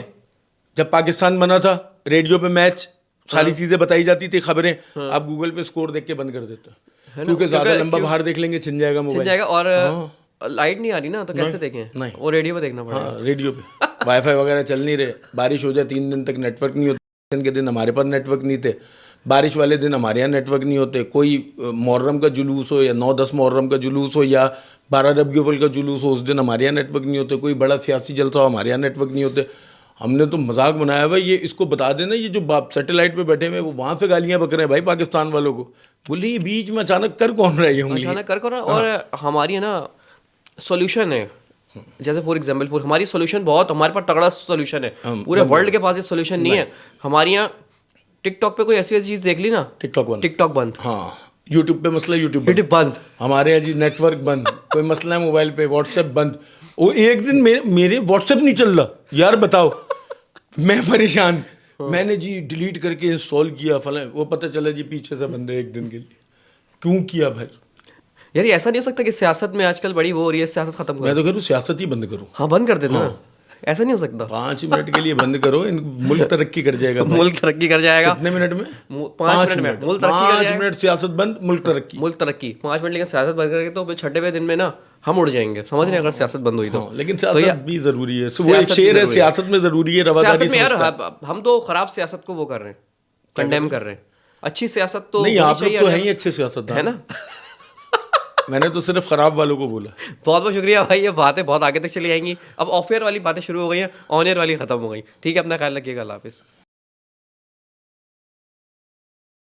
जब पाकिस्तान बना था, रेडियो पे मैच सारी चीजें बताई जाती थी, खबरें। आप गूगल पे स्कोर देख के बंद कर देते हैं, क्योंकि ज्यादा लंबा बाहर देख लेंगे छिन जाएगा मोबाइल। और लाइट नहीं आ रही ना, तो कैसे देखें? नहीं। वो रेडियो पे देखना पड़ेगा। हाँ रेडियो पे वाईफाई वगैरह चल नहीं रहे, बारिश हो जाए 3 दिन तक नेटवर्क नहीं होता, के दिन हमारे पास नेटवर्क नहीं थे, बारिश वाले दिन हमारे यहाँ नेटवर्क नहीं होते, कोई मुहर्रम का जुलूस हो या 9-10 मुहर्रम का जुलूस हो या 12 रबीउल अव्वल का जुलूस हो, उस दिन हमारे यहाँ नेटवर्क नहीं होते, कोई बड़ा सियासी जलसा हो हमारे यहाँ नेटवर्क नहीं होते। हमने तो मजाक बनाया हुआ ये, इसको बता देना ये जो बाप सैटेलाइट पे बैठे हुए वो वहाँ से गालियाँ बक रहे हैं भाई पाकिस्तान वालों को, बोले ये बीच में अचानक कर कौन रहे होंगे। अचानक कर ना, और हमारी है ना सॉल्यूशन है, जैसे फॉर एग्जांपल हमारी सॉल्यूशन बहुत, हमारे पास तगड़ा सॉल्यूशन है, पूरे वर्ल्ड के पास ये सॉल्यूशन नहीं है। हमारे यहाँ टिकटॉक पे कोई ऐसी चीज़ देख ली ना, टिकटॉक बंद, हाँ यूट्यूब पे मसला, यूट्यूब बंद, हमारे यहाँ जी नेटवर्क बंद, कोई मसला है मोबाइल पे, व्हाट्सएप बंद। वो एक दिन मेरे व्हाट्सएप नहीं चल रहा यार, बताओ मैं परेशान, मैंने जी डिलीट करके इंस्टॉल किया फला, वो पता चला जी पीछे से बंदे एक दिन के लिए। क्यों किया भाई यार? ये ऐसा नहीं हो सकता कि सियासत में आजकल बड़ी वो हो रही है, सियासत खत्म करो। मैं तो कह रहा हूँ सियासत ही बंद करो। हाँ बंद कर देना, ऐसा नहीं हो सकता। 5 मिनट के लिए बंद करो, मुल्क तरक्की कर जाएगा। मुल्क तरक्की कर जाएगा कितने मिनट में? 5 मिनट में मुल्क तरक्की कर 5 मिनट सियासत बंद, मुल्क तरक्की। 5 मिनट, लेकिन सियासत बंद करके तो 6वें दिन में ना हम उड़ जाएंगे, समझ रहे हैं? अगर सियासत बंद हुई तो। लेकिन सियासत भी जरूरी है, वो एक शेर है, सियासत में जरूरी है रवादारी। यार हम तो खराब सियासत को वो कर रहे हैं, कंडेम कर रहे हैं। अच्छी सियासत तो नहीं, आप लोग तो हैं ही अच्छे सियासतदान, है ना? मैंने तो सिर्फ खराब वालों को बोला। बहुत बहुत शुक्रिया भाई, ये बातें बहुत आगे तक चली जाएंगी। अब ऑफ एयर वाली बातें शुरू हो गई हैं, ऑन एयर वाली खत्म हो गई। ठीक है, अपना ख्याल रखिएगा, अल्लाह हाफिज़।